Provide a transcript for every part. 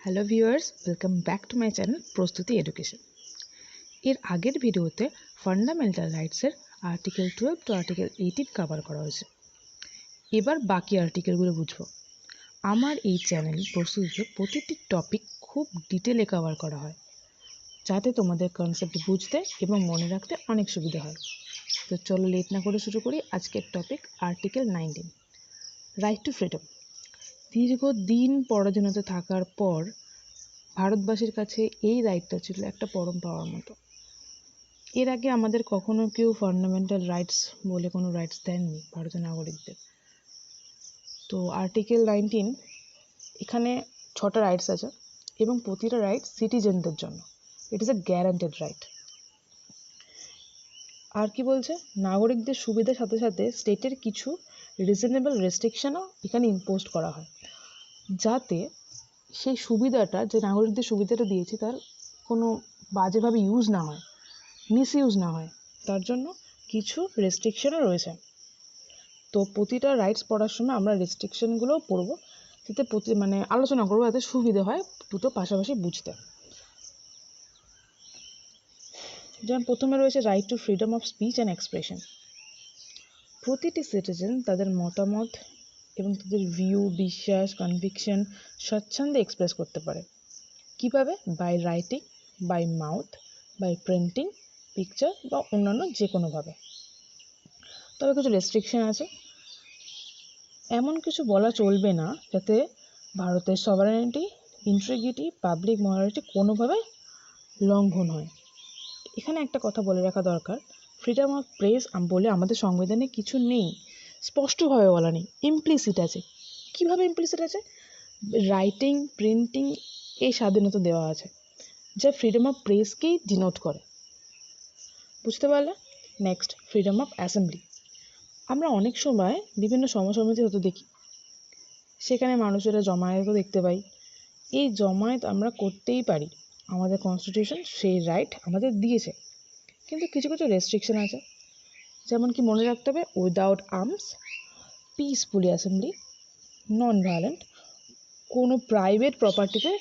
Hello viewers, welcome back to my channel Prastuti education. এর আগের ভিডিওতে ফান্ডামেন্টাল রাইটসের আর্টিকেল 12 টু আর্টিকেল 18 কভার করা হয়েছে। এবার বাকি আর্টিকেলগুলো বুঝবো। আমার এই চ্যানেল প্রস্তুতিতে প্রতিটি টপিক খুব ডিটেলে কভার করা হয়, যাতে তোমাদের কনসেপ্ট বুঝতে এবং মনে রাখতে অনেক সুবিধা হয়। তো চলো লেট না করে শুরু করি আজকের topic article 19, right two freedom. দীর্ঘদিন পরাধীনতা থাকার পর ভারতবাসীর কাছে এই রাইটটা ছিল একটা পরম পাওয়ার মতো। এর আগে আমাদের কখনো কেউ ফান্ডামেন্টাল রাইটস বলে কোনো রাইটস দেননি ভারতীয় নাগরিকদের। তো আর্টিকেল 19 এখানে 6টা রাইটস আছে এবং প্রতিটা রাইট সিটিজেনদের জন্য। It is a guaranteed right. আর কি বলছে, নাগরিকদের সুবিধার সাথে সাথে স্টেটের কিছু রিজনেবল রেস্ট্রিকশনও এখানে ইম্পোজ করা হয়, যাতে সেই সুবিধাটা, যে নাগরিকদের সুবিধাটা দিয়েছে, তার কোনো বাজেভাবে ইউজ না হয়, মিসইউজ না হয়। তার জন্য কিছু রেস্ট্রিকশনও রয়েছে। তো প্রতিটা রাইটস পড়ার সময় আমরা রেস্ট্রিকশনগুলোও পড়বো, যাতে আলোচনা করবো, যাতে সুবিধে হয় দুটো পাশাপাশি বুঝতে। যেমন প্রথমে রয়েছে right two freedom of speech and expression. প্রতিটি সিটিজেন তাদের মতামত এবং তাদের ভিউ, বিশ্বাস, কনভিকশন স্বচ্ছন্দে এক্সপ্রেস করতে পারে। কিভাবে? By writing, by mouth, by printing, picture বা অন্যান্য যে কোনোভাবে। তবে কিছু রেস্ট্রিকশন আছে। এমন কিছু বলা চলবে না যাতে ভারতের সভারেনিটি, ইন্টিগ্রিটি, পাবলিক মরালিটি কোনোভাবে লঙ্ঘন হয়। এখানে একটা কথা বলে রাখা দরকার, ফ্রিডম অফ প্রেস বলে আমাদের সংবিধানে কিছু নেই, স্পষ্টভাবে বলা নেই, ইমপ্লিসিট আছে। কিভাবে ইমপ্লিসিট আছে? রাইটিং, প্রিন্টিং এই স্বাধীনতা দেওয়া আছে, যা ফ্রিডম অফ প্রেসকেই ডিনোট করে। বুঝতে পারলে? Next, freedom of assembly. আমরা অনেক সময় বিভিন্ন সমাজসমিতি হতে দেখি, সেখানে মানুষেরা জমায়েতও দেখতে পাই। এই জমায়েত আমরা করতেই পারি, আমাদের কনস্টিটিউশন সেই রাইট আমাদের দিয়েছে। কিন্তু কিছু কিছু রেস্ট্রিকশন আছে, যেমন কি মনে রাখতে হবে, উইদাউট আর্মস, পিসফুলি অ্যাসেম্বলি, নন ভায়োলেন্ট। কোনো প্রাইভেট প্রপার্টিতে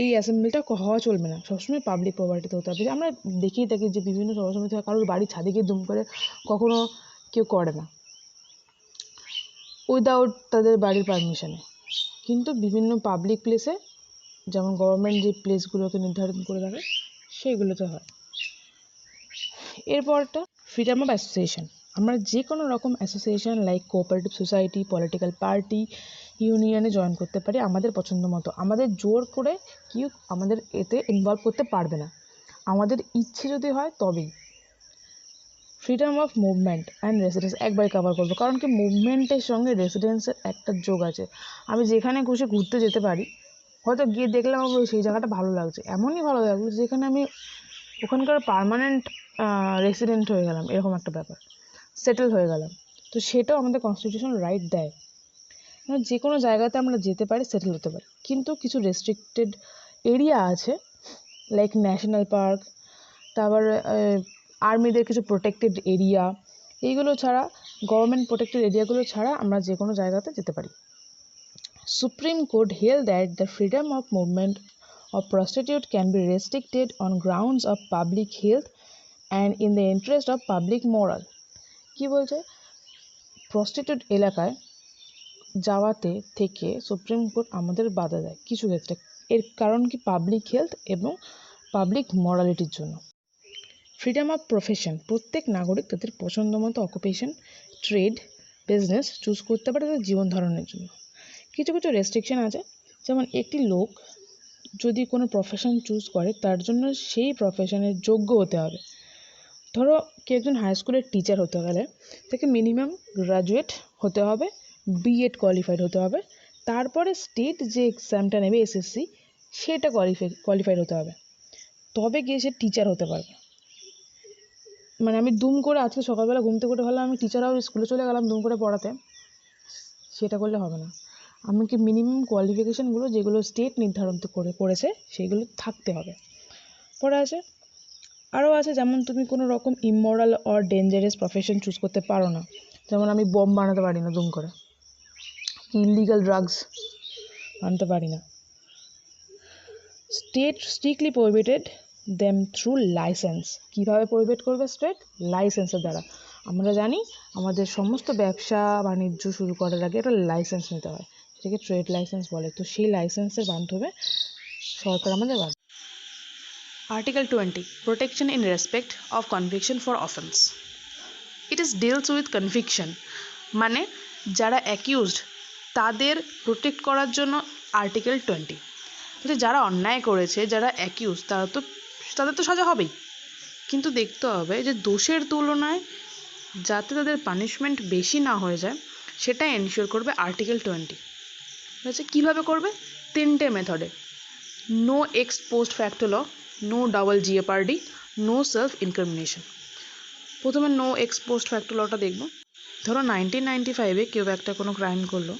এই অ্যাসেম্বলিটা হওয়া চলবে না, সবসময় পাবলিক প্রপার্টিতে হতে হবে। আমরা দেখেই থাকি যে বিভিন্ন সমাজসমিতি কারোর বাড়ির ছাদে গিয়ে দুম করে কখনো কেউ করে না, উইদাউট তাদের বাড়ির পারমিশনে। কিন্তু বিভিন্ন পাবলিক প্লেসে, যেমন গভর্নমেন্ট যে প্লেসগুলোকে নির্ধারণ করে রাখে, সেইগুলোতে হয়। এরপরটা ফ্রিডম অফ অ্যাসোসিয়েশন। আমরা যে কোনো রকম association like cooperative society, political party, ইউনিয়নে জয়েন করতে পারি আমাদের পছন্দ মতো। আমাদের জোর করে কেউ আমাদের এতে ইনভলভ করতে পারবে না, আমাদের ইচ্ছে যদি হয় তবেই। Freedom of movement and residence একবারে কভার করবো, কারণ কি মুভমেন্টের সঙ্গে রেসিডেন্সের একটা যোগ আছে। আমি যেখানে খুশি ঘুরতে যেতে পারি, হয়তো গিয়ে দেখলাম আমার সেই জায়গাটা ভালো লাগছে, এমনই ভালো লাগলো যেখানে আমি ওখানকার পার্মানেন্ট রেসিডেন্ট হয়ে গেলাম, এরকম একটা ব্যাপার, সেটেল হয়ে গেলাম। তো সেটাও আমাদের কনস্টিটিউশন রাইট দেয়, যে কোনো জায়গাতে আমরা যেতে পারি, সেটেল হতে পারি। কিন্তু কিছু রেস্ট্রিক্টেড এরিয়া আছে, লাইক ন্যাশনাল পার্ক, তারপর আর্মিদের কিছু প্রোটেক্টেড এরিয়া, এইগুলো ছাড়া, গভর্নমেন্ট প্রোটেক্টেড এরিয়াগুলো ছাড়া আমরা যে কোনো জায়গাতে যেতে পারি। Supreme court held that the freedom of movement of prostitute can be restricted on grounds of public health and in the interest of public moral. কি বলছে? প্রস্টিটিউট এলাকায় যাওয়াতে থেকে সুপ্রিম কোর্ট আমাদের বাধা দেয় কিছু ক্ষেত্রে। এর কারণ কি? পাবলিক হেলথ এবং পাবলিক মরালিটির জন্য। Freedom of profession. প্রত্যেক নাগরিক তাদের পছন্দ মতো অকুপেশন, ট্রেড, বিজনেস চুজ করতে পারে তাদের জীবন ধারণের জন্য। কিছু কিছু রেস্ট্রিকশন আছে, যেমন একটি লোক যদি কোনো প্রফেশন চুজ করে, তার জন্য সেই প্রফেশনের যোগ্য হতে হবে। ধরো কেউ একজন হাই স্কুলের টিচার হতে গেলে তাকে মিনিমাম গ্রাজুয়েট হতে হবে, বিএড কোয়ালিফাইড হতে হবে, তারপরে স্টেট যে এক্সামটা নেবে এসএসসি, সেটা কোয়ালিফাইড হতে হবে, তবে গিয়ে সে টিচার হতে পারবে। আমি দুম করে আজকে সকালবেলা ঘুম থেকে উঠে ভাবলাম আমি টিচার হব, স্কুলে চলে গেলাম দুম করে পড়াতে, সেটা করলে হবে না। আমাকে মিনিমাম কোয়ালিফিকেশানগুলো যেগুলো স্টেট নির্ধারণ করেছে সেইগুলো থাকতে হবে। পরে আছে আরও আছে, যেমন তুমি কোনো রকম immoral or dangerous profession choose করতে পারো না। যেমন আমি বম বানাতে পারি না দুম করে, ইলিগাল ড্রাগস আনতে পারি না, state strictly prohibited them through licence. কীভাবে প্রোহিবিট করবে স্টেট? লাইসেন্সের দ্বারা। আমরা জানি আমাদের সমস্ত ব্যবসা বাণিজ্য শুরু করার আগে একটা লাইসেন্স নিতে হয়, সেটাকে ট্রেড লাইসেন্স বলে। তো সেই লাইসেন্সের মাধ্যমে সরকার আমাদের Article 20. Protection in respect of conviction for offence. It is deals with conviction, মানে যারা অ্যাকিউজড তাদের প্রোটেক্ট করার জন্য আর্টিকেল 20। যারা অন্যায় করেছে, যারা অ্যাকিউজ, তাদের তো সাজা হবেই, কিন্তু দেখতে হবে যে দোষের তুলনায় যাতে তাদের পানিশমেন্ট বেশি না হয়ে যায় সেটা এনশিওর করবে আর্টিকেল 20। আচ্ছা, কীভাবে করবে? 3টে মেথডে: নো এক্স পোস্ট ফ্যাক্টো ল, নো ডাবল জিওপার্ডি, নো সেলফ ইনক্রিমিনেশন। প্রথমে নো এক্স পোস্ট ফ্যাক্টো লটা দেখব। ধরো 1995-এ কেউ একটা কোনো ক্রাইম করলো,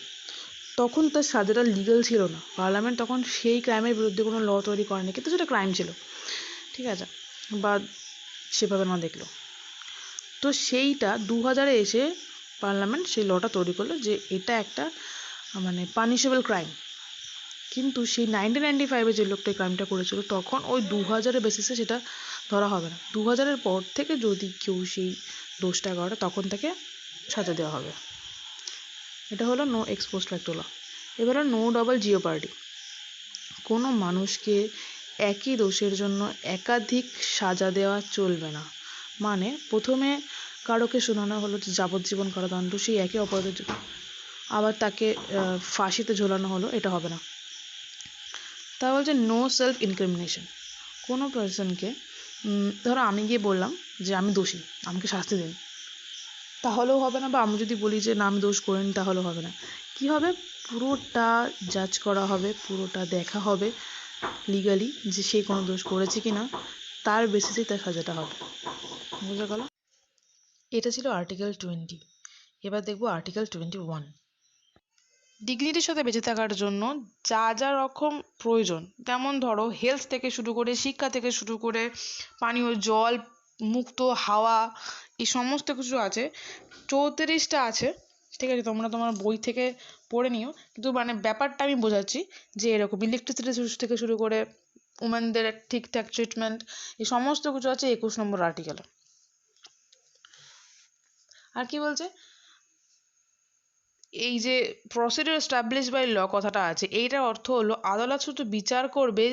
তখন তার সাজাটা লিগাল ছিল না, পার্লামেন্ট তখন সেই ক্রাইমের বিরুদ্ধে কোনো ল তৈরি করেনি, কিন্তু সেটা ক্রাইম ছিল, ঠিক আছে, বা সেভাবে না দেখলো। তো সেইটা 2000-এ এসে পার্লামেন্ট সেই লটা তৈরি করলো যে এটা একটা মানে পানিশেবল ক্রাইম। কিন্তু সেই 1995-এ যে লোকটা ক্রাইমটা করেছিল তখন ওই 2000-এর বেসিসে সেটা ধরা হবে না। 2000-এর পর থেকে যদি কেউ সেই দোষটা করে তখন তাকে সাজা দেওয়া হবে। এটা হলো নো এক্স পোস্ট ফ্যাক্টো ল। এবার নো ডাবল জিওপার্ডি। কোনো মানুষকে একই দোষের জন্য একাধিক সাজা দেওয়া চলবে না। মানে প্রথমে কারোকে শোনানো হলো যে যাবজ্জীবন কারাদণ্ড সেই একই অপরাধের জন্য, আবার তাকে ফাঁসিতে ঝোলানো হলো, এটা হবে না। তা বলছে নো সেলফ ইনক্রিমিনেশন। কোনো পার্সনকে ধরো আমি গিয়ে বললাম যে আমি দোষী, আমাকে শাস্তি দিন, তাহলেও হবে না। বা আমি যদি বলি যে না আমি দোষ করিনি, তাহলেও হবে না। কি হবে? পুরোটা জাজ করা হবে, পুরোটা দেখা হবে লিগালি যে সে কোনো দোষ করেছে কি না, তার বেসিসেই তার সাজাটা হবে। বুঝা গেল? এটা ছিল আর্টিকেল 20। এবার দেখবো আর্টিকেল 21। ডিগনিটির সাথে বেঁচে থাকার জন্য যা যা রকম প্রয়োজন, যেমন ধরো হেলথ থেকে শুরু করে, শিক্ষা থেকে শুরু করে, পানীয় জল, মুক্ত হাওয়া, এই সমস্ত কিছু আছে। 34টা আছে, ঠিক আছে, তোমরা তোমার বই থেকে পড়ে নিও, কিন্তু মানে ব্যাপারটা আমি বোঝাচ্ছি যে এরকম ইলেকট্রিসিটি থেকে শুরু করে উমেনদের ঠিকঠাক ট্রিটমেন্ট, এই সমস্ত কিছু আছে 21 নম্বর আর্টিকেলে। আর কি বলছে? এই যে প্রসিডিউর এস্টাবলিশ বাই ল কথাটা আছে, এইটার অর্থ হলো আদালত শুধু বিচার করবে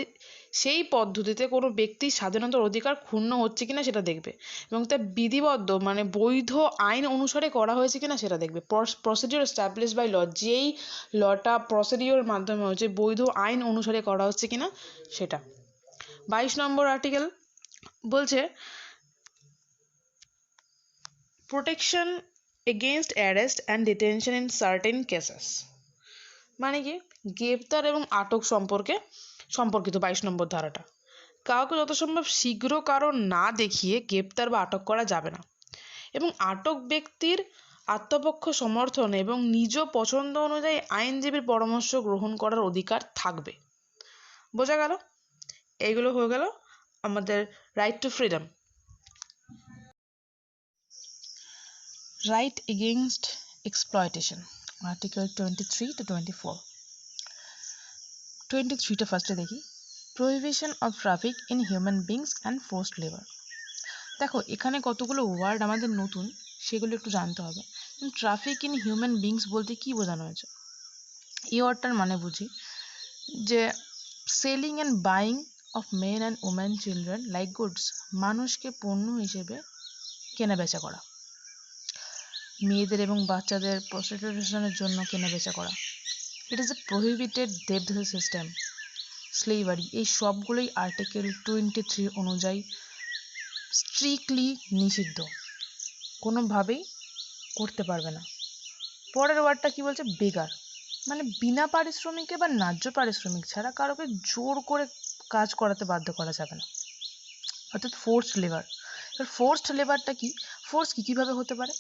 সেই পদ্ধতিতে কোনো ব্যক্তির স্বাধীনতার অধিকার ক্ষুণ্ণ হচ্ছে কিনা সেটা দেখবে, এবং তা বিধিবদ্ধ মানে বৈধ আইন অনুসারে করা হয়েছে কিনা সেটা দেখবে। প্রসিডিউর এস্টাবলিশ বাই ল, যেই লটা প্রসিডিউর মাধ্যমে হচ্ছে বৈধ আইন অনুসারে করা হচ্ছে কিনা সেটা। 22 নম্বর আর্টিকেল বলছে protection against arrest and detention in certain cases. মানে কি? গ্রেপ্তার এবং আটক সম্পর্কিত 22 নম্বর ধারাটা। কাউকে যত সম্ভব শীঘ্র কারণ না দেখিয়ে গ্রেপ্তার বা আটক করা যাবে না, এবং আটক ব্যক্তির আত্মপক্ষ সমর্থন এবং নিজ পছন্দ অনুযায়ী আইনজীবীর পরামর্শ গ্রহণ করার অধিকার থাকবে। বোঝা গেল? এইগুলো হয়ে গেল আমাদের right two freedom. Right against exploitation, article 23 to 24। 23টা ফার্স্টে দেখি। Prohibition of traffic in human beings and forced labour. দেখো এখানে কতগুলো ওয়ার্ড আমাদের নতুন, সেগুলো একটু জানতে হবে। ট্রাফিক ইন হিউম্যান বিংস বলতে কি বোঝানো হয়েছে? এই ওয়ার্ডটার মানে বুঝি যে selling and buying of men and women children like goods, মানুষকে পণ্য হিসেবে কেনা বেচা করা, মেয়েদের এবং বাচ্চাদের প্রস্টিটিউশনের জন্য কেনা বেচা করা। ইট is A prohibited depth system, slavery, এই সবগুলোই আর্টিকেল 23 অনুযায়ী স্ট্রিক্টলি নিষিদ্ধ, কোনোভাবেই করতে পারবে না। পরের ওয়ার্ডটা কি বলছে? বেগার, মানে বিনা পারিশ্রমিকে বা ন্যায্য পারিশ্রমিক ছাড়া কারোকে জোর করে কাজ করাতে বাধ্য করা যাবে না, অর্থাৎ ফোর্সড লেবার। এবার ফোর্সড লেবারটা কি? ফোর্স কীভাবে হতে পারে?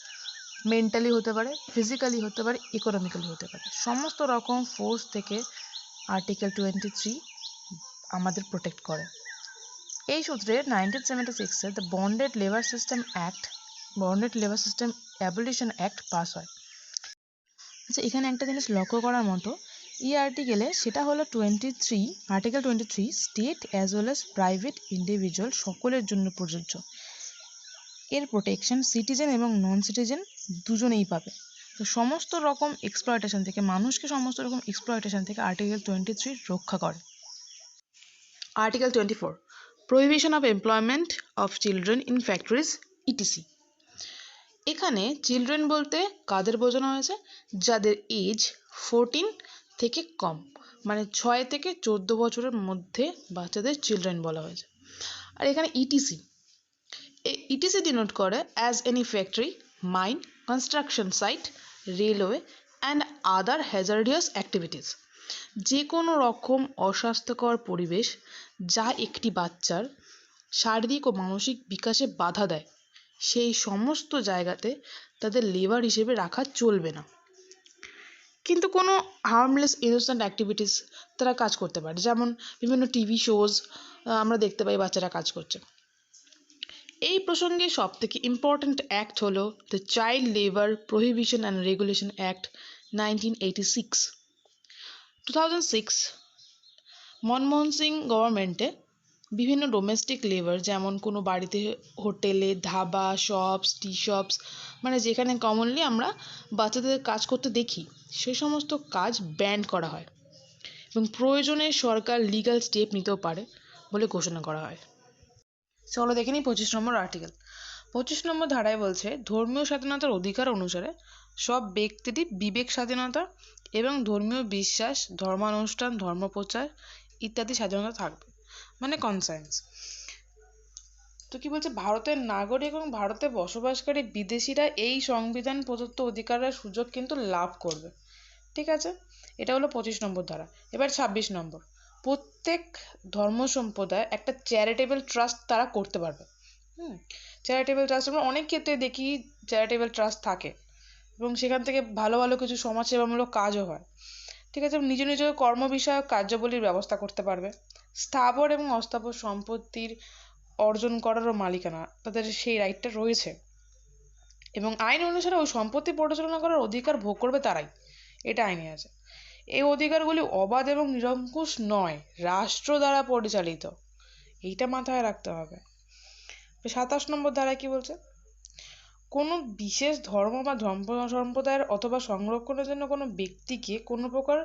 মেন্টালি হতে পারে, ফিজিক্যালি হতে পারে, ইকোনমিক্যালি হতে পারে। সমস্ত রকম ফোর্স থেকে আর্টিকেল 23 আমাদের প্রোটেক্ট করে। এই সূত্রে 1976-এ the bonded labour system abolition act pass হয়। আচ্ছা, এখানে একটা জিনিস লক্ষ্য করার মতো, এই আর্টিকেলে সেটা হলো article 23, state as well as private individual সকলের জন্য প্রযোজ্য। এর প্রোটেকশন সিটিজেন এবং নন সিটিজেন দুজনেই পাবে। তো সমস্ত রকম এক্সপ্লয়টেশন থেকে, মানুষকে সমস্ত রকম এক্সপ্লয়টেশন থেকে আর্টিকেল 23 রক্ষা করে। Article 24, Prohibition of Employment of Children in Factories etc. এখানে চিলড্রেন বলতে কাদের বোঝানো হয়েছে? যাদের এজ 14 থেকে কম, মানে 6 থেকে 14 বছরের মধ্যে বাচ্চাদের চিলড্রেন বলা হয়েছে। আর এখানে ইটিসি, ইটিসি ডিনোট করে as any factory, mine, construction site, railway and other hazardous activities. যে কোনো রকম অস্বাস্থ্যকর পরিবেশ যা একটি বাচ্চার শারীরিক ও মানসিক বিকাশে বাধা দেয়, সেই সমস্ত জায়গাতে তাদের লেবার হিসেবে রাখা চলবে না। কিন্তু কোনো হার্মলেস ইনোসেন্ট অ্যাক্টিভিটিস তারা কাজ করতে পারে, যেমন বিভিন্ন টিভি শোজ আমরা দেখতে পাই বাচ্চারা কাজ করছে। এই প্রসঙ্গে সবথেকে ইম্পর্ট্যান্ট অ্যাক্ট হলো the child labour prohibition and regulation act 1986। 2006 Manmohan Singh গভর্নমেন্টে বিভিন্ন ডোমেস্টিক লেবার, যেমন কোনো বাড়িতে, হোটেলে, ধাবা, শপস, টি শপস, মানে যেখানে কমনলি আমরা বাচ্চাদের কাজ করতে দেখি, সে সমস্ত কাজ ব্যান করা হয় এবং প্রয়োজনে সরকার লিগ্যাল স্টেপ নিতেও পারে বলে ঘোষণা করা হয়। চলো দেখে নিই 25 নম্বর আর্টিকেল। 25 নম্বর ধারায় বলছে, ধর্মীয় স্বাধীনতার অধিকার অনুসারে সব ব্যক্তিরই বিবেক স্বাধীনতা এবং ধর্মীয় বিশ্বাস, ধর্মানুষ্ঠান, ধর্মপ্রচার ইত্যাদি স্বাধীনতা থাকবে, মানে কনসায়েন্স। তো কি বলছে, ভারতের নাগরিক এবং ভারতে বসবাসকারী বিদেশিরা এই সংবিধান প্রদত্ত অধিকারের সুযোগ কিন্তু লাভ করবে। ঠিক আছে, এটা হলো 25 নম্বর ধারা। এবার 26 নম্বর, প্রত্যেক ধর্ম সম্প্রদায় একটা চ্যারিটেবল ট্রাস্ট তারা করতে পারবে। চ্যারিটেবল ট্রাস্ট আমরা অনেক ক্ষেত্রে দেখি, চ্যারিটেবল ট্রাস্ট থাকে এবং সেখান থেকে ভালো ভালো কিছু সমাজসেবামূলক কাজও হয়। ঠিক আছে, নিজ নিজ কর্ম বিষয়ক কার্যাবলীর ব্যবস্থা করতে পারবে। স্থাবর এবং অস্থাবর সম্পত্তির অর্জন করারও মালিকানা তাদের সেই রাইটটা রয়েছে এবং আইন অনুসারে ওই সম্পত্তি পরিচালনা করার অধিকার ভোগ করবে তারাই, এটা আইনে আছে। এই অধিকারগুলি অবাধ এবং নিরঙ্কুশ নয়, রাষ্ট্র দ্বারা পরিচালিত, এইটা মাথায় রাখতে হবে। 27 নম্বর ধারায় কি বলছে, কোনো বিশেষ ধর্ম বা ধর্ম সম্প্রদায়ের অথবা সংরক্ষণের জন্য কোনো ব্যক্তিকে কোনো প্রকার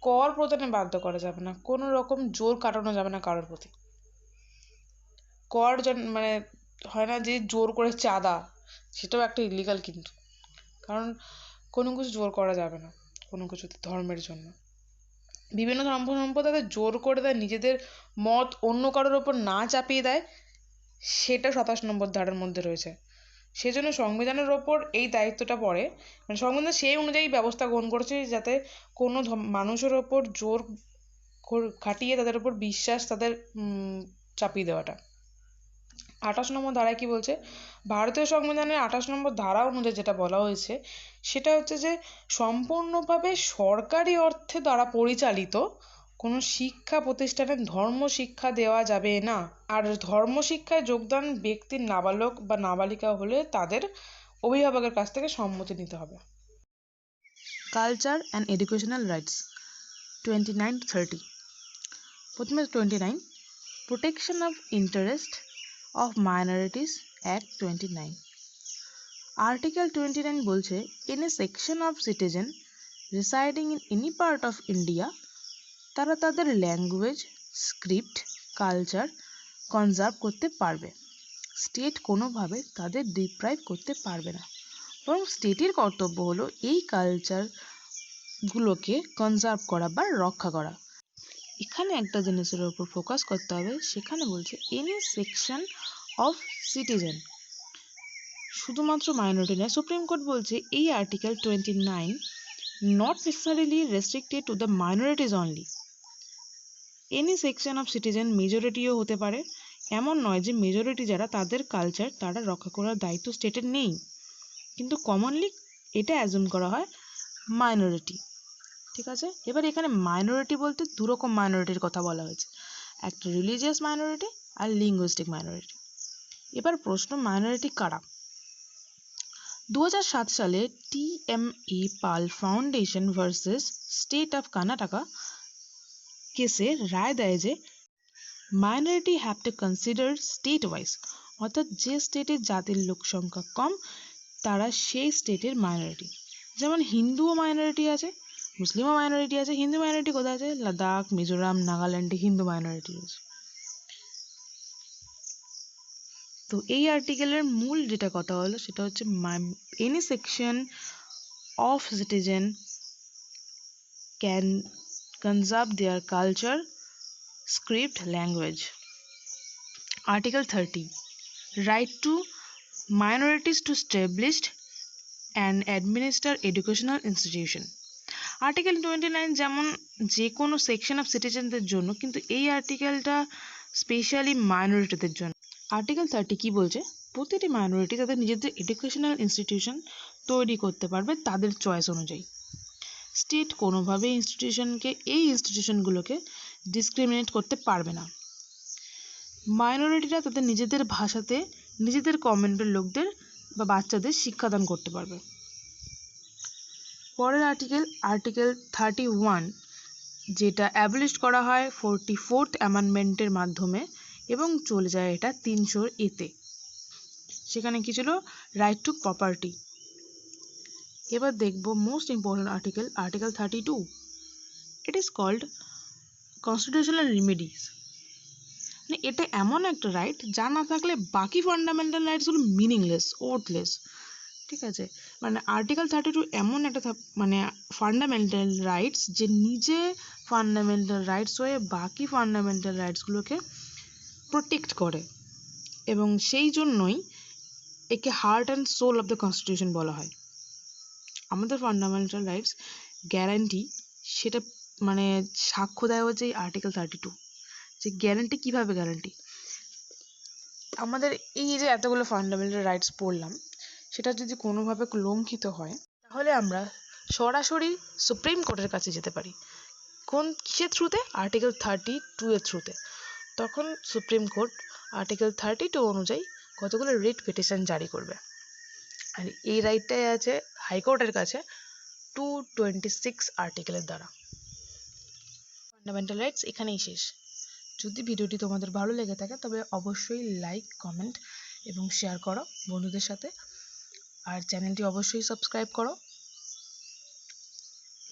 কর প্রদানে বাধ্য করা যাবে না, কোনো রকম জোর কাটানো যাবে না কারোর প্রতি। কর মানে হয় না যে জোর করে চাঁদা, সেটাও একটা ইলিগাল কিন্তু, কারণ কোনো কিছু জোর করা যাবে না কোনো কিছুতে ধর্মের জন্য। বিভিন্ন ধর্ম সম্প্রদায় জোর করে দেয়, নিজেদের মত অন্য কারোর ওপর না চাপিয়ে দেয়, সেটা 27 নম্বর ধারার মধ্যে রয়েছে। সেজন্য সংবিধানের ওপর এই দায়িত্বটা পড়ে, মানে সংবিধান সেই অনুযায়ী ব্যবস্থা গ্রহণ করেছে যাতে কোনো মানুষের ওপর জোর খাটিয়ে তাদের ওপর বিশ্বাস তাদের চাপিয়ে দেওয়াটা। 28 নম্বর ধারায় কি বলছে, ভারতীয় সংবিধানের 28 নম্বর ধারা অনুযায়ী যেটা বলা হয়েছে সেটা হচ্ছে যে সম্পূর্ণভাবে সরকারি অর্থে দ্বারা পরিচালিত কোনো শিক্ষা প্রতিষ্ঠানে ধর্ম শিক্ষা দেওয়া যাবে না। আর ধর্ম শিক্ষায় যোগদান ব্যক্তির নাবালক বা নাবালিকা হলে তাদের অভিভাবকের কাছ থেকে সম্মতি নিতে হবে। Culture and educational rights 29-30। প্রথমে 29, protection of interest of Minorities Act 29. Article 29 বলছে, in a section of citizen residing in any part of India, তারা তাদের ল্যাঙ্গুয়েজ, স্ক্রিপ্ট, কালচার কনজার্ভ করতে পারবে। স্টেট কোনোভাবে তাদের ডিপ্রাইভ করতে পারবে না, বরং স্টেটের কর্তব্য হলো এই কালচারগুলোকে কনজার্ভ করা বা রক্ষা করা। এখানে একটা জিনিসের উপর ফোকাস করতে হবে, সেখানে বলছে এনি সেকশন অফ সিটিজেন, শুধুমাত্র মাইনরিটি নয়। সুপ্রিম কোর্ট বলছে এই article 29 not necessarily restricted to the minorities only. Any section of citizen মেজরিটিও হতে পারে, এমন নয় যে মেজরিটি যারা তাদের কালচার তারা রক্ষা করার দায়িত্ব স্টেটের নেই, কিন্তু কমনলি এটা অ্যাজুম করা হয় মাইনরিটি। ঠিক আছে, এবার এখানে মাইনরিটি বলতে দুরকম মাইনরিটির কথা বলা হয়েছে, একটা রিলিজিয়াস মাইনরিটি আর লিঙ্গুইস্টিক মাইনরিটি। এবার প্রশ্ন, মাইনরিটি কারা? 2007 সালে TMA Pai foundation versus state of Karnataka কেসে রায় দেয় যে minority have to consider state wise, অর্থাৎ যে স্টেটে জাতির লোক সংখ্যা কম তারা সেই স্টেটের মাইনরিটি। যেমন হিন্দুও মাইনরিটি আছে, মুসলিমও মাইনরিটি আছে। হিন্দু মাইনরিটি কোথায় আছে? লাদাখ, মিজোরাম, নাগাল্যান্ডে হিন্দু মাইনরিটি আছে। তো এই আর্টিকেলের মূল যেটা কথা হলো সেটা হচ্ছে any section of citizen can conserve their culture, script, language. Article 30. Right to minorities to establish and administer educational institution. Article 29 যেমন যে কোনো সেকশন অফ সিটিজেনদের জন্য, কিন্তু এই আর্টিকেলটা স্পেশালি মাইনরিটিদের জন্য। আর্টিকেল 30 কি বলছে? প্রতিটি মাইনরিটি তাদের নিজেদের এডুকেশনাল ইনস্টিটিউশন তৈরি করতে পারবে তাদের চয়েস অনুযায়ী। স্টেট কোনোভাবে এই ইনস্টিটিউশনগুলোকে ডিসক্রিমিনেট করতে পারবে না। মাইনরিটিরা তাদের নিজেদের ভাষাতে নিজেদের কমিউনিটির লোকদের বা বাচ্চাদের শিক্ষাদান করতে পারবে। পরের আর্টিকেল 31, যেটা অ্যাবলিশ করা হয় 44th অ্যামেন্ডমেন্টের মাধ্যমে এবং চলে যায় এটা 300A-তে। সেখানে কি ছিল? Right to property. এবার দেখব most important article 32। It is called constitutional remedies. মানে এটা এমন একটা রাইট যা না থাকলে বাকি ফান্ডামেন্টাল রাইটসগুলো মিনিংলেস, ওর্থলেস। ঠিক আছে, মানে আর্টিকেল 32 এমন একটা মানে ফান্ডামেন্টাল রাইটস যে নিজে ফান্ডামেন্টাল রাইটস হয়ে বাকি ফান্ডামেন্টাল রাইটসগুলোকে প্রোটেক্ট করে, এবং সেই জন্যই একে heart and soul of the constitution বলা হয়। আমাদের ফান্ডামেন্টাল রাইটস গ্যারান্টি সেটা মানে সাক্ষ্য দেয় হচ্ছে এই আর্টিকেল 32। যে গ্যারান্টি কিভাবে গ্যারান্টি? আমাদের এই যে এতগুলো ফান্ডামেন্টাল রাইটস পড়লাম, সেটা যদি কোনোভাবে লঙ্ঘিত হয় তাহলে আমরা সরাসরি সুপ্রিম কোর্টের কাছে যেতে পারি। কিসের থ্রুতে? আর্টিকেল 32-এর থ্রুতে। তখন সুপ্রিম কোর্ট আর্টিকেল 32 অনুযায়ী কতগুলো রিট পিটিশন জারি করবে। আর এই রাইটটাই আছে হাইকোর্টের কাছে 226 আর্টিকেলের দ্বারা। ফান্ডামেন্টাল রাইটস এখানেই শেষ। যদি ভিডিওটি তোমাদের ভালো লেগে থাকে তবে অবশ্যই লাইক, কমেন্ট এবং শেয়ার করো বন্ধুদের সাথে, আর চ্যানেলটি অবশ্যই সাবস্ক্রাইব করো।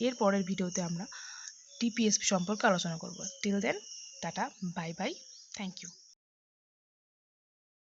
এর পরের ভিডিওতে আমরা টিপিএসপি সম্পর্কে আলোচনা করব। Till then, tata, bye bye, thank you.